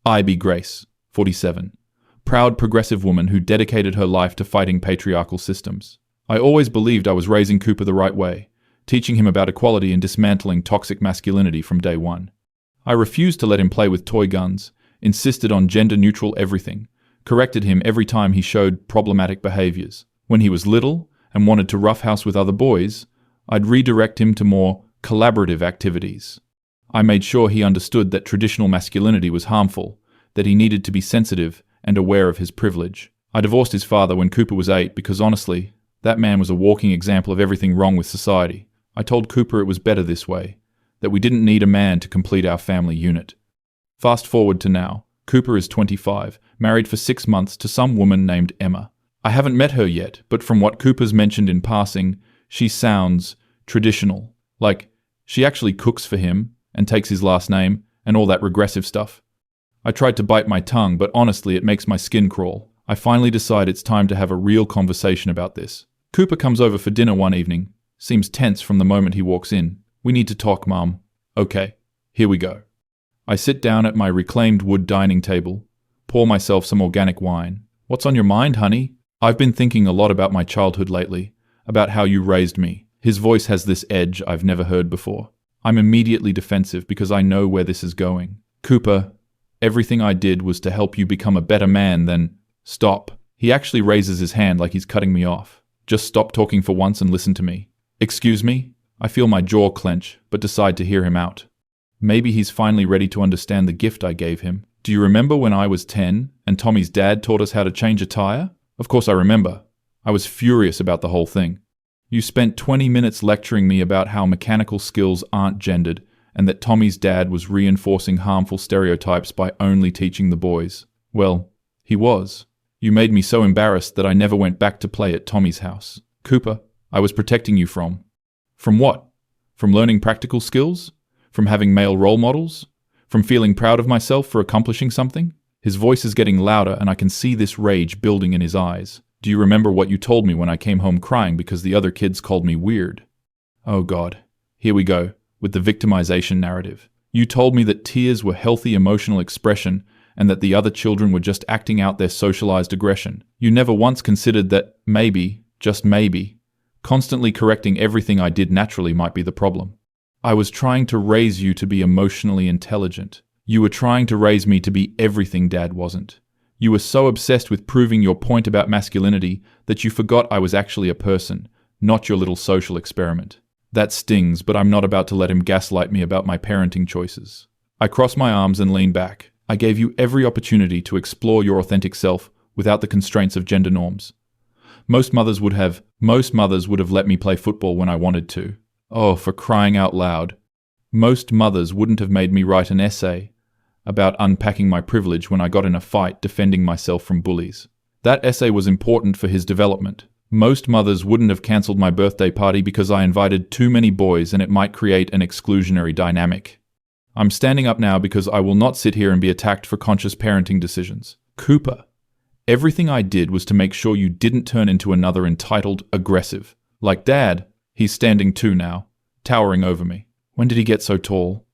I.B. Grace, 47. Proud progressive woman who dedicated her life to fighting patriarchal systems. I always believed I was raising Cooper the right way, teaching him about equality and dismantling toxic masculinity from day one. I refused to let him play with toy guns, insisted on gender-neutral everything, corrected him every time he showed problematic behaviors. When he was little and wanted to roughhouse with other boys, I'd redirect him to more collaborative activities. I made sure he understood that traditional masculinity was harmful, that he needed to be sensitive and aware of his privilege. I divorced his father when Cooper was 8 because honestly, that man was a walking example of everything wrong with society. I told Cooper it was better this way, that we didn't need a man to complete our family unit. Fast forward to now. Cooper is 25, married for 6 months to some woman named Emma. I haven't met her yet, but from what Cooper's mentioned in passing, she sounds traditional. Like, she actually cooks for him and takes his last name and all that regressive stuff. I tried to bite my tongue, but honestly it makes my skin crawl. I finally decide it's time to have a real conversation about this. Cooper comes over for dinner one evening. Seems tense from the moment he walks in. We need to talk, Mom. Okay, here we go. I sit down at my reclaimed wood dining table, pour myself some organic wine. What's on your mind, honey? I've been thinking a lot about my childhood lately, about how you raised me. His voice has this edge I've never heard before. I'm immediately defensive because I know where this is going. Cooper, everything I did was to help you become a better man than... Stop. He actually raises his hand like he's cutting me off. Just stop talking for once and listen to me. Excuse me? I feel my jaw clench, but decide to hear him out. Maybe he's finally ready to understand the gift I gave him. Do you remember when I was 10 and Tommy's dad taught us how to change a tire? Of course I remember. I was furious about the whole thing. You spent 20 minutes lecturing me about how mechanical skills aren't gendered and that Tommy's dad was reinforcing harmful stereotypes by only teaching the boys. Well, he was. You made me so embarrassed that I never went back to play at Tommy's house. Cooper, I was protecting you from... From what? From learning practical skills? From having male role models? From feeling proud of myself for accomplishing something? His voice is getting louder and I can see this rage building in his eyes. Do you remember what you told me when I came home crying because the other kids called me weird? Oh God, here we go, with the victimization narrative. You told me that tears were healthy emotional expression and that the other children were just acting out their socialized aggression. You never once considered that maybe, just maybe, constantly correcting everything I did naturally might be the problem. I was trying to raise you to be emotionally intelligent. You were trying to raise me to be everything Dad wasn't. You were so obsessed with proving your point about masculinity that you forgot I was actually a person, not your little social experiment. That stings, but I'm not about to let him gaslight me about my parenting choices. I cross my arms and lean back. I gave you every opportunity to explore your authentic self without the constraints of gender norms. Most mothers would have let me play football when I wanted to. Oh, for crying out loud. Most mothers wouldn't have made me write an essay about unpacking my privilege when I got in a fight defending myself from bullies. That essay was important for his development. Most mothers wouldn't have cancelled my birthday party because I invited too many boys and it might create an exclusionary dynamic. I'm standing up now because I will not sit here and be attacked for conscious parenting decisions. Cooper, everything I did was to make sure you didn't turn into another entitled aggressive. Like Dad, he's standing too now, towering over me. When did he get so tall?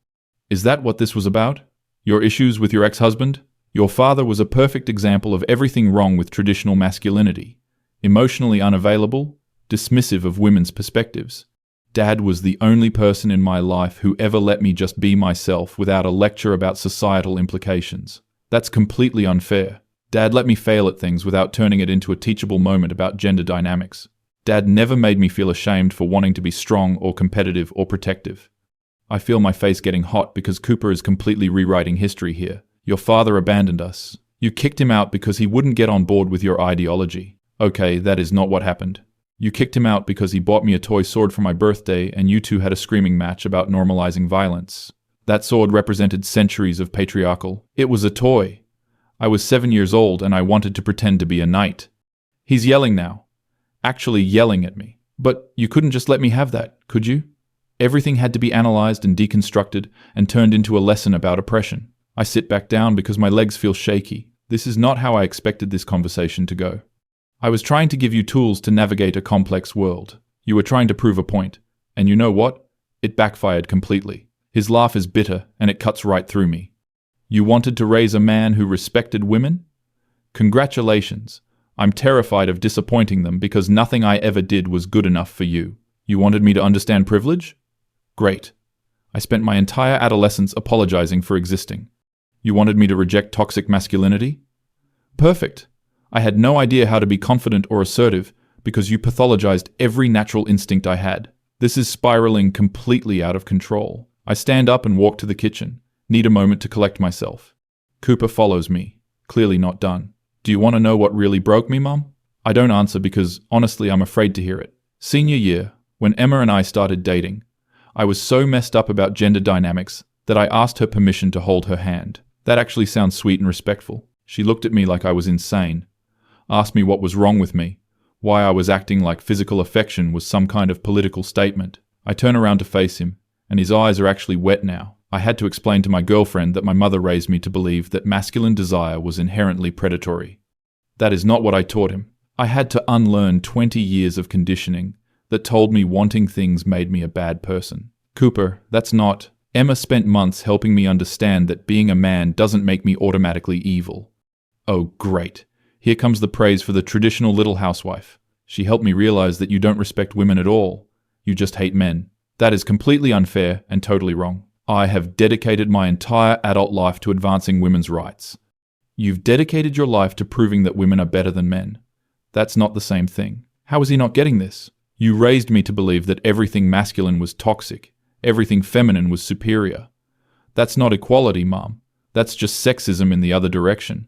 Is that what this was about? Your issues with your ex-husband? Your father was a perfect example of everything wrong with traditional masculinity. Emotionally unavailable, dismissive of women's perspectives. Dad was the only person in my life who ever let me just be myself without a lecture about societal implications. That's completely unfair. Dad let me fail at things without turning it into a teachable moment about gender dynamics. Dad never made me feel ashamed for wanting to be strong or competitive or protective. I feel my face getting hot because Cooper is completely rewriting history here. Your father abandoned us. You kicked him out because he wouldn't get on board with your ideology. Okay, that is not what happened. You kicked him out because he bought me a toy sword for my birthday and you two had a screaming match about normalizing violence. That sword represented centuries of patriarchal. It was a toy. I was 7 years old and I wanted to pretend to be a knight. He's yelling now. Actually yelling at me. But you couldn't just let me have that, could you? Everything had to be analyzed and deconstructed and turned into a lesson about oppression. I sit back down because my legs feel shaky. This is not how I expected this conversation to go. I was trying to give you tools to navigate a complex world. You were trying to prove a point. And you know what? It backfired completely. His laugh is bitter and it cuts right through me. You wanted to raise a man who respected women? Congratulations. I'm terrified of disappointing them because nothing I ever did was good enough for you. You wanted me to understand privilege? Great. I spent my entire adolescence apologizing for existing. You wanted me to reject toxic masculinity? Perfect. I had no idea how to be confident or assertive because you pathologized every natural instinct I had. This is spiraling completely out of control. I stand up and walk to the kitchen. Need a moment to collect myself. Cooper follows me, clearly not done. Do you want to know what really broke me, Mum? I don't answer because, honestly, I'm afraid to hear it. Senior year, when Emma and I started dating, I was so messed up about gender dynamics that I asked her permission to hold her hand. That actually sounds sweet and respectful. She looked at me like I was insane, asked me what was wrong with me, why I was acting like physical affection was some kind of political statement. I turn around to face him, and his eyes are actually wet now. I had to explain to my girlfriend that my mother raised me to believe that masculine desire was inherently predatory. That is not what I taught him. I had to unlearn 20 years of conditioning that told me wanting things made me a bad person. Cooper, that's not. Emma spent months helping me understand that being a man doesn't make me automatically evil. Oh, great. Here comes the praise for the traditional little housewife. She helped me realize that you don't respect women at all. You just hate men. That is completely unfair and totally wrong. I have dedicated my entire adult life to advancing women's rights. You've dedicated your life to proving that women are better than men. That's not the same thing. How is he not getting this? You raised me to believe that everything masculine was toxic, everything feminine was superior. That's not equality, Mom. That's just sexism in the other direction.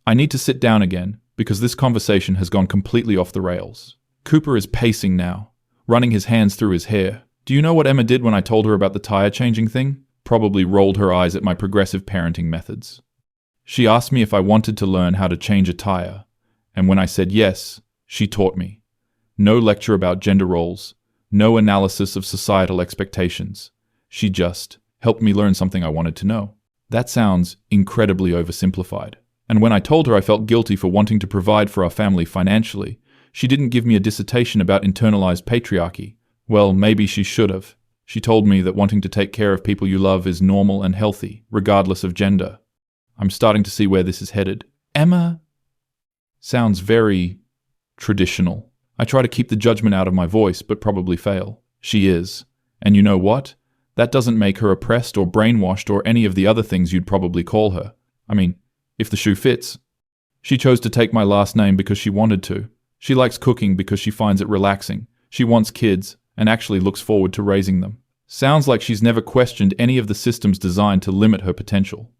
I need to sit down again, because this conversation has gone completely off the rails. Cooper is pacing now, running his hands through his hair. Do you know what Emma did when I told her about the tire changing thing? Probably rolled her eyes at my progressive parenting methods. She asked me if I wanted to learn how to change a tire, and when I said yes, she taught me. No lecture about gender roles, no analysis of societal expectations. She just helped me learn something I wanted to know. That sounds incredibly oversimplified. And when I told her I felt guilty for wanting to provide for our family financially, she didn't give me a dissertation about internalized patriarchy. Well, maybe she should have. She told me that wanting to take care of people you love is normal and healthy, regardless of gender. I'm starting to see where this is headed. Emma sounds very traditional. I try to keep the judgment out of my voice, but probably fail. She is. And you know what? That doesn't make her oppressed or brainwashed or any of the other things you'd probably call her. I mean, if the shoe fits. She chose to take my last name because she wanted to. She likes cooking because she finds it relaxing. She wants kids and actually looks forward to raising them. Sounds like she's never questioned any of the systems designed to limit her potential.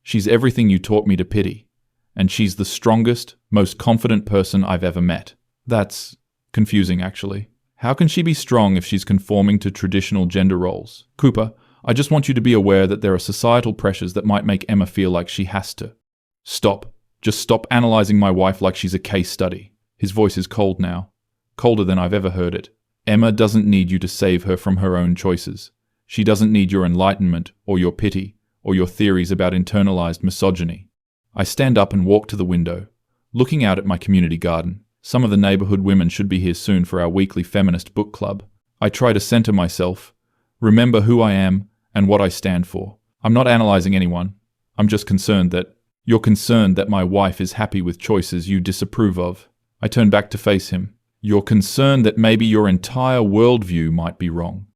She's everything you taught me to pity. And she's the strongest, most confident person I've ever met. That's confusing, actually. How can she be strong if she's conforming to traditional gender roles? Cooper, I just want you to be aware that there are societal pressures that might make Emma feel like she has to. Stop. Just stop analyzing my wife like she's a case study. His voice is cold now. Colder than I've ever heard it. Emma doesn't need you to save her from her own choices. She doesn't need your enlightenment or your pity or your theories about internalized misogyny. I stand up and walk to the window, looking out at my community garden. Some of the neighborhood women should be here soon for our weekly feminist book club. I try to center myself, remember who I am and what I stand for. I'm not analyzing anyone. I'm just concerned that you're concerned that my wife is happy with choices you disapprove of. I turn back to face him. You're concerned that maybe your entire worldview might be wrong.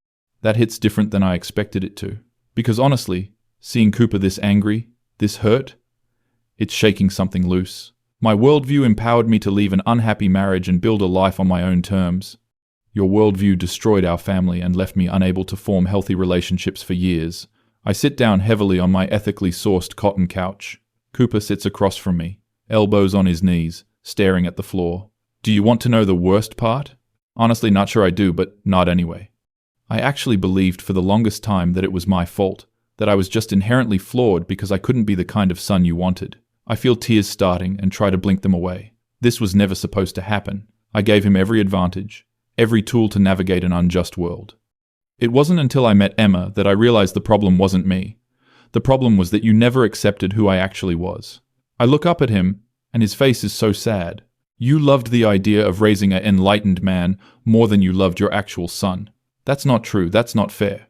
That hits different than I expected it to. Because honestly, seeing Cooper this angry, this hurt, it's shaking something loose. My worldview empowered me to leave an unhappy marriage and build a life on my own terms. Your worldview destroyed our family and left me unable to form healthy relationships for years. I sit down heavily on my ethically sourced cotton couch. Cooper sits across from me, elbows on his knees, staring at the floor. Do you want to know the worst part? Honestly, not sure I do, but not anyway. I actually believed for the longest time that it was my fault, that I was just inherently flawed because I couldn't be the kind of son you wanted. I feel tears starting and try to blink them away. This was never supposed to happen. I gave him every advantage, every tool to navigate an unjust world. It wasn't until I met Emma that I realized the problem wasn't me. The problem was that you never accepted who I actually was. I look up at him, and his face is so sad. You loved the idea of raising an enlightened man more than you loved your actual son. That's not true. That's not fair.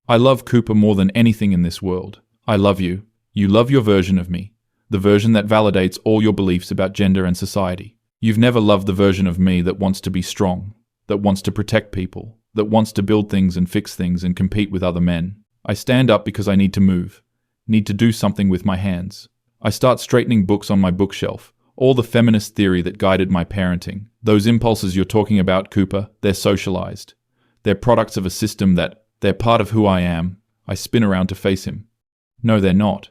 I love Cooper more than anything in this world. I love you, You love your version of me, the version that validates all your beliefs about gender and society. You've never loved the version of me that wants to be strong, that wants to protect people, that wants to build things and fix things and compete with other men. I stand up because I need to move, need to do something with my hands. I start straightening books on my bookshelf, all the feminist theory that guided my parenting. Those impulses you're talking about, Cooper, they're socialized. They're products of a system they're part of who I am. I spin around to face him. No, they're not.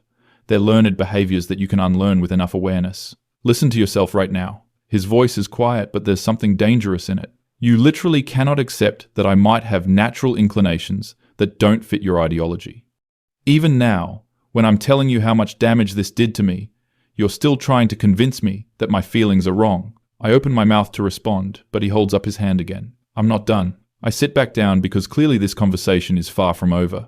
They're learned behaviors that you can unlearn with enough awareness. Listen to yourself right now. His voice is quiet, but there's something dangerous in it. You literally cannot accept that I might have natural inclinations that don't fit your ideology. Even now, when I'm telling you how much damage this did to me, you're still trying to convince me that my feelings are wrong. I open my mouth to respond, but he holds up his hand again. I'm not done. I sit back down because clearly this conversation is far from over.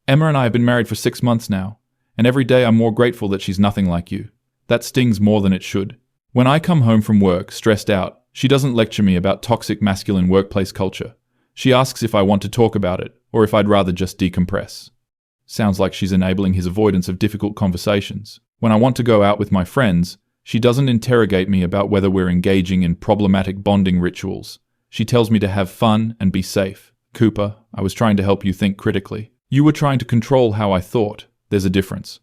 Emma and I have been married for 6 months now, and every day I'm more grateful that she's nothing like you. That stings more than it should. When I come home from work, stressed out, she doesn't lecture me about toxic masculine workplace culture. She asks if I want to talk about it, or if I'd rather just decompress. Sounds like she's enabling his avoidance of difficult conversations. When I want to go out with my friends, she doesn't interrogate me about whether we're engaging in problematic bonding rituals. She tells me to have fun and be safe. Cooper, I was trying to help you think critically. You were trying to control how I thought. There's a difference.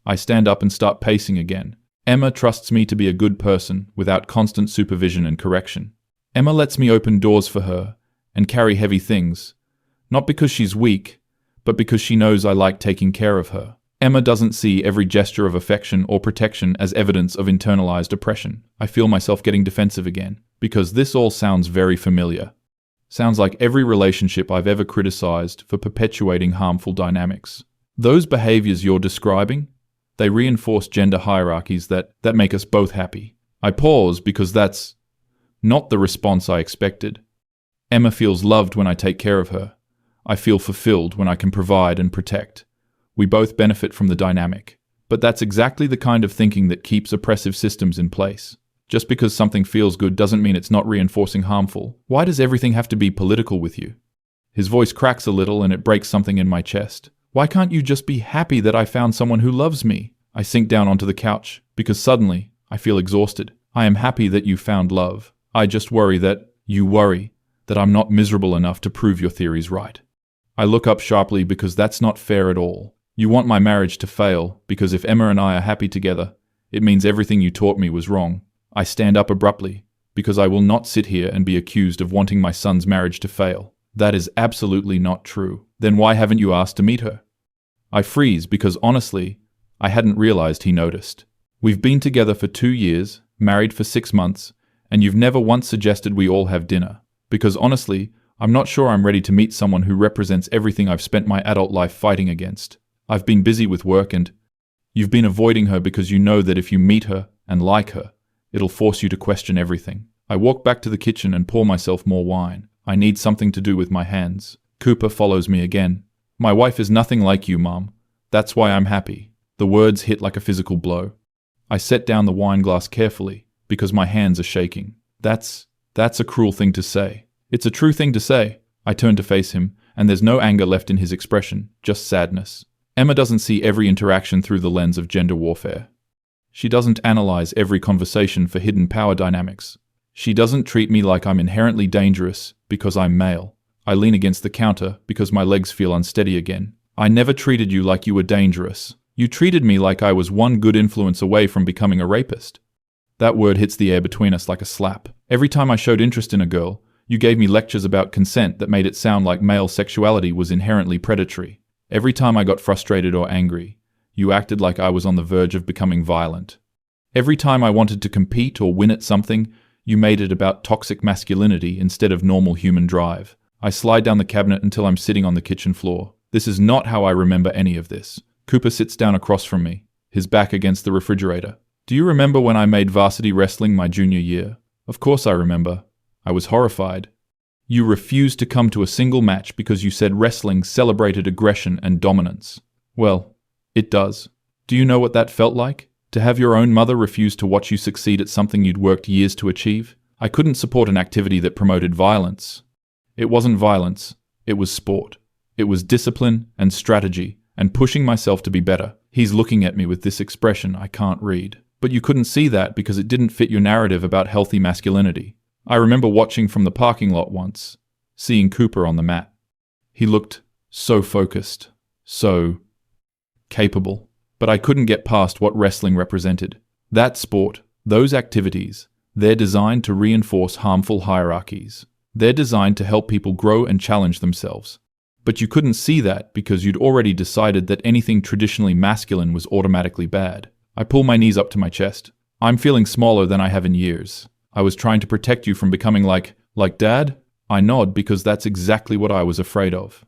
I stand up and start pacing again. Emma trusts me to be a good person without constant supervision and correction. Emma lets me open doors for her and carry heavy things, not because she's weak, but because she knows I like taking care of her. Emma doesn't see every gesture of affection or protection as evidence of internalized oppression. I feel myself getting defensive again, because this all sounds very familiar. Sounds like every relationship I've ever criticized for perpetuating harmful dynamics. Those behaviors you're describing, they reinforce gender hierarchies that make us both happy. I pause because that's not the response I expected. Emma feels loved when I take care of her. I feel fulfilled when I can provide and protect. We both benefit from the dynamic. But that's exactly the kind of thinking that keeps oppressive systems in place. Just because something feels good doesn't mean it's not reinforcing harmful. Why does everything have to be political with you? His voice cracks a little and it breaks something in my chest. Why can't you just be happy that I found someone who loves me? I sink down onto the couch because suddenly I feel exhausted. I am happy that you found love. I just worry that I'm not miserable enough to prove your theories right. I look up sharply because that's not fair at all. You want my marriage to fail because if Emma and I are happy together, it means everything you taught me was wrong. I stand up abruptly because I will not sit here and be accused of wanting my son's marriage to fail. That is absolutely not true. Then why haven't you asked to meet her? I freeze because honestly, I hadn't realized he noticed. We've been together for 2 years, married for 6 months, and you've never once suggested we all have dinner. Because honestly, I'm not sure I'm ready to meet someone who represents everything I've spent my adult life fighting against. I've been busy with work and you've been avoiding her because you know that if you meet her and like her, it'll force you to question everything. I walk back to the kitchen and pour myself more wine. I need something to do with my hands. Cooper follows me again. My wife is nothing like you, Mom. That's why I'm happy. The words hit like a physical blow. I set down the wine glass carefully because my hands are shaking. That's a cruel thing to say. It's a true thing to say. I turn to face him, and there's no anger left in his expression, just sadness. Emma doesn't see every interaction through the lens of gender warfare. She doesn't analyze every conversation for hidden power dynamics. She doesn't treat me like I'm inherently dangerous because I'm male. I lean against the counter because my legs feel unsteady again. I never treated you like you were dangerous. You treated me like I was one good influence away from becoming a rapist. That word hits the air between us like a slap. Every time I showed interest in a girl, you gave me lectures about consent that made it sound like male sexuality was inherently predatory. Every time I got frustrated or angry, you acted like I was on the verge of becoming violent. Every time I wanted to compete or win at something, you made it about toxic masculinity instead of normal human drive. I slide down the cabinet until I'm sitting on the kitchen floor. This is not how I remember any of this. Cooper sits down across from me, his back against the refrigerator. Do you remember when I made varsity wrestling my junior year? Of course I remember. I was horrified. You refused to come to a single match because you said wrestling celebrated aggression and dominance. Well, it does. Do you know what that felt like? To have your own mother refuse to watch you succeed at something you'd worked years to achieve? I couldn't support an activity that promoted violence. It wasn't violence. It was sport. It was discipline and strategy and pushing myself to be better. He's looking at me with this expression I can't read. But you couldn't see that because it didn't fit your narrative about healthy masculinity. I remember watching from the parking lot once, seeing Cooper on the mat. He looked so focused, so capable. But I couldn't get past what wrestling represented. That sport, those activities, they're designed to reinforce harmful hierarchies. They're designed to help people grow and challenge themselves. But you couldn't see that because you'd already decided that anything traditionally masculine was automatically bad. I pull my knees up to my chest. I'm feeling smaller than I have in years. I was trying to protect you from becoming like Dad? I nod because that's exactly what I was afraid of.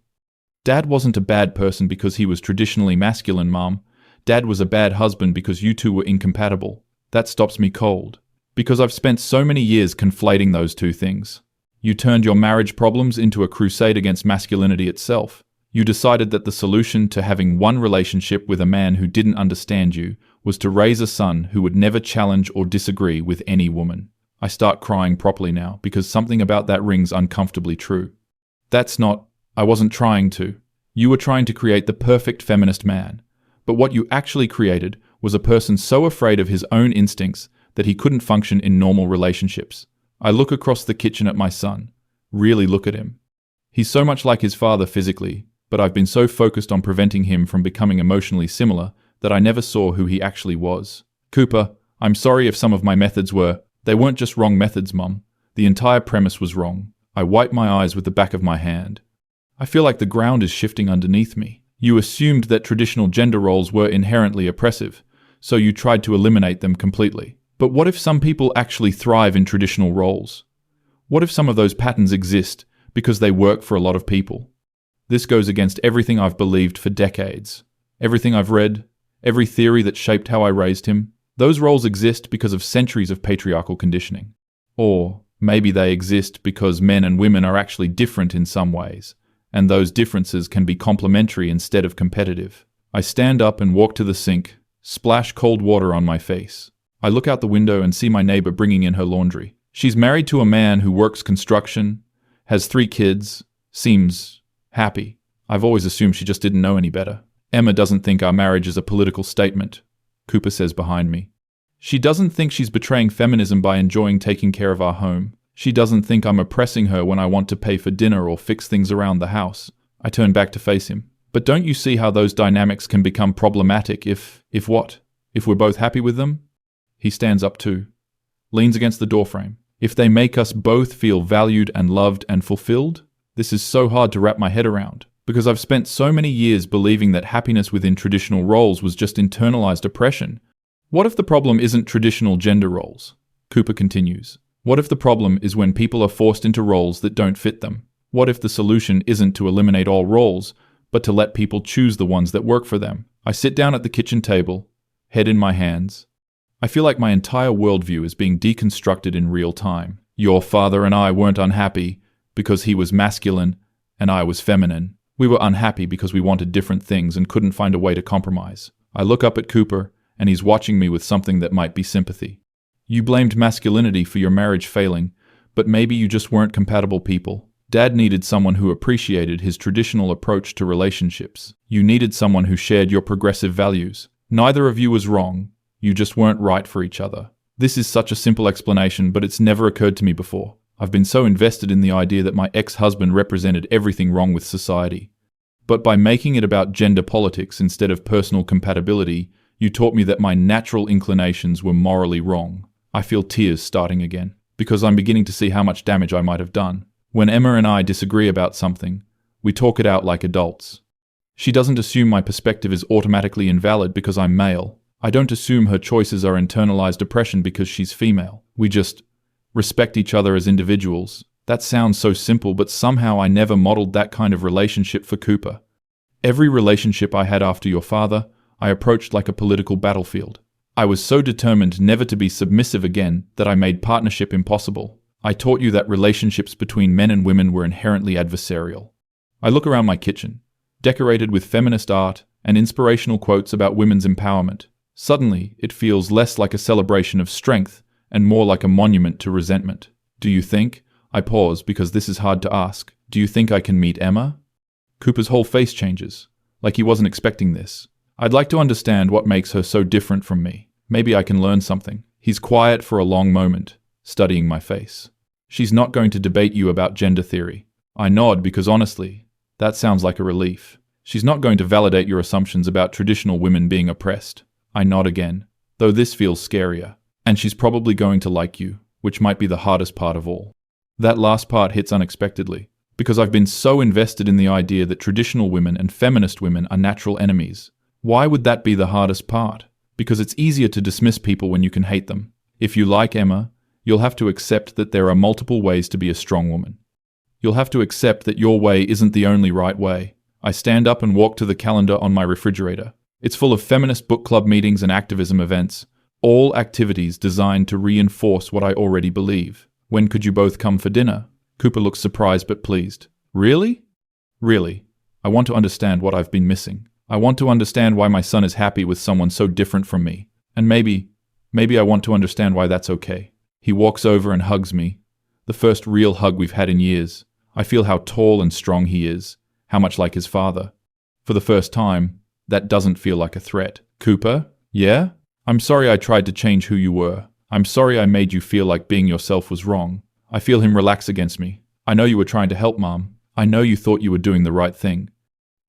Dad wasn't a bad person because he was traditionally masculine, Mom. Dad was a bad husband because you two were incompatible. That stops me cold. Because I've spent so many years conflating those two things. You turned your marriage problems into a crusade against masculinity itself. You decided that the solution to having one relationship with a man who didn't understand you was to raise a son who would never challenge or disagree with any woman. I start crying properly now because something about that rings uncomfortably true. I wasn't trying to. You were trying to create the perfect feminist man. But what you actually created was a person so afraid of his own instincts that he couldn't function in normal relationships. I look across the kitchen at my son. Really look at him. He's so much like his father physically, but I've been so focused on preventing him from becoming emotionally similar that I never saw who he actually was. Cooper, I'm sorry if some of my methods they weren't just wrong methods, Mum. The entire premise was wrong. I wipe my eyes with the back of my hand. I feel like the ground is shifting underneath me. You assumed that traditional gender roles were inherently oppressive, so you tried to eliminate them completely. But what if some people actually thrive in traditional roles? What if some of those patterns exist because they work for a lot of people? This goes against everything I've believed for decades. Everything I've read, every theory that shaped how I raised him. Those roles exist because of centuries of patriarchal conditioning. Or maybe they exist because men and women are actually different in some ways, and those differences can be complementary instead of competitive. I stand up and walk to the sink, splash cold water on my face. I look out the window and see my neighbor bringing in her laundry. She's married to a man who works construction, has 3 kids, seems happy. I've always assumed she just didn't know any better. Emma doesn't think our marriage is a political statement, Cooper says behind me. She doesn't think she's betraying feminism by enjoying taking care of our home. She doesn't think I'm oppressing her when I want to pay for dinner or fix things around the house. I turn back to face him. But don't you see how those dynamics can become problematic if what? If we're both happy with them? He stands up too, leans against the doorframe. If they make us both feel valued and loved and fulfilled? This is so hard to wrap my head around, because I've spent so many years believing that happiness within traditional roles was just internalized oppression. What if the problem isn't traditional gender roles? Cooper continues. What if the problem is when people are forced into roles that don't fit them? What if the solution isn't to eliminate all roles, but to let people choose the ones that work for them? I sit down at the kitchen table, head in my hands. I feel like my entire worldview is being deconstructed in real time. Your father and I weren't unhappy because he was masculine and I was feminine. We were unhappy because we wanted different things and couldn't find a way to compromise. I look up at Cooper and he's watching me with something that might be sympathy. You blamed masculinity for your marriage failing, but maybe you just weren't compatible people. Dad needed someone who appreciated his traditional approach to relationships. You needed someone who shared your progressive values. Neither of you was wrong. You just weren't right for each other. This is such a simple explanation, but it's never occurred to me before. I've been so invested in the idea that my ex-husband represented everything wrong with society. But by making it about gender politics instead of personal compatibility, you taught me that my natural inclinations were morally wrong. I feel tears starting again, because I'm beginning to see how much damage I might have done. When Emma and I disagree about something, we talk it out like adults. She doesn't assume my perspective is automatically invalid because I'm male. I don't assume her choices are internalized oppression because she's female. We just respect each other as individuals. That sounds so simple, but somehow I never modeled that kind of relationship for Cooper. Every relationship I had after your father, I approached like a political battlefield. I was so determined never to be submissive again that I made partnership impossible. I taught you that relationships between men and women were inherently adversarial. I look around my kitchen, decorated with feminist art and inspirational quotes about women's empowerment. Suddenly, it feels less like a celebration of strength and more like a monument to resentment. Do you think? I pause because this is hard to ask. Do you think I can meet Emma? Cooper's whole face changes, like he wasn't expecting this. I'd like to understand what makes her so different from me. Maybe I can learn something. He's quiet for a long moment, studying my face. She's not going to debate you about gender theory. I nod because honestly, that sounds like a relief. She's not going to validate your assumptions about traditional women being oppressed. I nod again, though this feels scarier. And she's probably going to like you, which might be the hardest part of all. That last part hits unexpectedly, because I've been so invested in the idea that traditional women and feminist women are natural enemies. Why would that be the hardest part? Because it's easier to dismiss people when you can hate them. If you like Emma, you'll have to accept that there are multiple ways to be a strong woman. You'll have to accept that your way isn't the only right way. I stand up and walk to the calendar on my refrigerator. It's full of feminist book club meetings and activism events, all activities designed to reinforce what I already believe. When could you both come for dinner? Cooper looks surprised but pleased. Really? Really. I want to understand what I've been missing. I want to understand why my son is happy with someone so different from me. And maybe I want to understand why that's okay. He walks over and hugs me. The first real hug we've had in years. I feel how tall and strong he is, how much like his father. For the first time, that doesn't feel like a threat. Cooper? Yeah? I'm sorry I tried to change who you were. I'm sorry I made you feel like being yourself was wrong. I feel him relax against me. I know you were trying to help, Mom. I know you thought you were doing the right thing.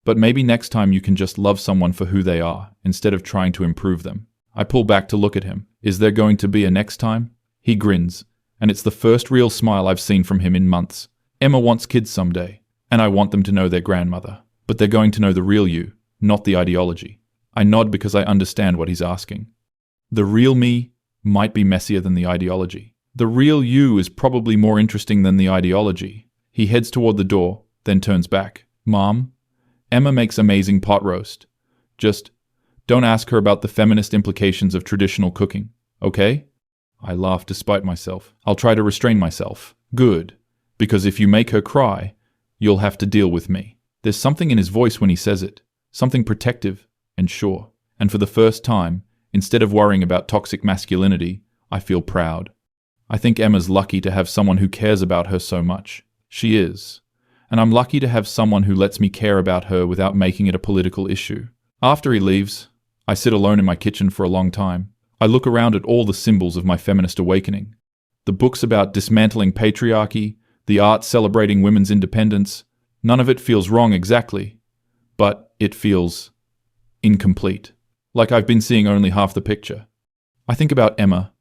But maybe next time you can just love someone for who they are, instead of trying to improve them. I pull back to look at him. Is there going to be a next time? He grins, and it's the first real smile I've seen from him in months. Emma wants kids someday, and I want them to know their grandmother. But they're going to know the real you, not the ideology. I nod because I understand what he's asking. The real me might be messier than the ideology. The real you is probably more interesting than the ideology. He heads toward the door, then turns back. Mom, Emma makes amazing pot roast. Just don't ask her about the feminist implications of traditional cooking, okay? I laugh despite myself. I'll try to restrain myself. Good. Because if you make her cry, you'll have to deal with me. There's something in his voice when he says it. Something protective and sure. And for the first time, instead of worrying about toxic masculinity, I feel proud. I think Emma's lucky to have someone who cares about her so much. She is. And I'm lucky to have someone who lets me care about her without making it a political issue. After he leaves, I sit alone in my kitchen for a long time. I look around at all the symbols of my feminist awakening. The books about dismantling patriarchy, the art celebrating women's independence. None of it feels wrong exactly, but it feels incomplete. Like I've been seeing only half the picture. I think about Emma,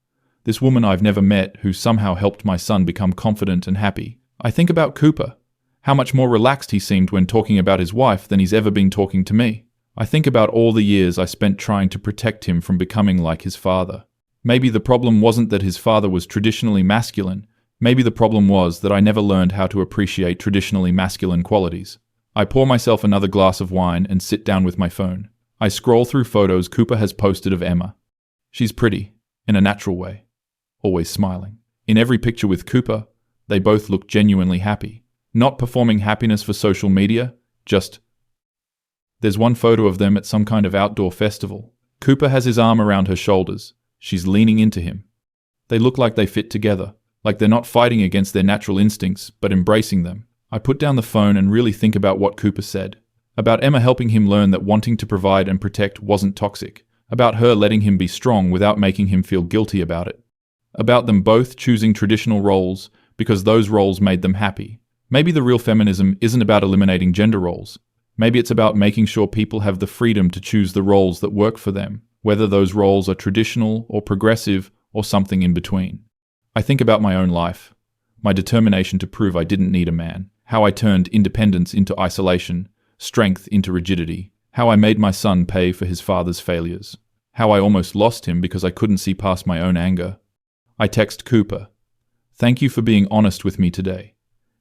this woman I've never met who somehow helped my son become confident and happy. I think about Cooper, how much more relaxed he seemed when talking about his wife than he's ever been talking to me. I think about all the years I spent trying to protect him from becoming like his father. Maybe the problem wasn't that his father was traditionally masculine. Maybe the problem was that I never learned how to appreciate traditionally masculine qualities. I pour myself another glass of wine and sit down with my phone. I scroll through photos Cooper has posted of Emma. She's pretty, in a natural way, always smiling. In every picture with Cooper, they both look genuinely happy. Not performing happiness for social media, just... There's one photo of them at some kind of outdoor festival. Cooper has his arm around her shoulders. She's leaning into him. They look like they fit together, like they're not fighting against their natural instincts, but embracing them. I put down the phone and really think about what Cooper said. About Emma helping him learn that wanting to provide and protect wasn't toxic. About her letting him be strong without making him feel guilty about it. About them both choosing traditional roles because those roles made them happy. Maybe the real feminism isn't about eliminating gender roles. Maybe it's about making sure people have the freedom to choose the roles that work for them, whether those roles are traditional or progressive or something in between. I think about my own life, my determination to prove I didn't need a man, how I turned independence into isolation, strength into rigidity, how I made my son pay for his father's failures, how I almost lost him because I couldn't see past my own anger. I text Cooper, "Thank you for being honest with me today.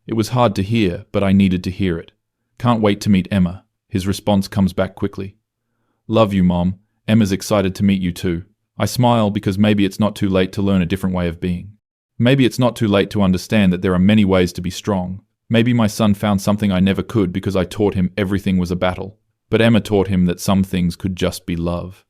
It was hard to hear, but I needed to hear it. Can't wait to meet Emma." His response comes back quickly. "Love you, Mom. Emma's excited to meet you too." I smile because maybe it's not too late to learn a different way of being. Maybe it's not too late to understand that there are many ways to be strong. Maybe my son found something I never could because I taught him everything was a battle. But Emma taught him that some things could just be love.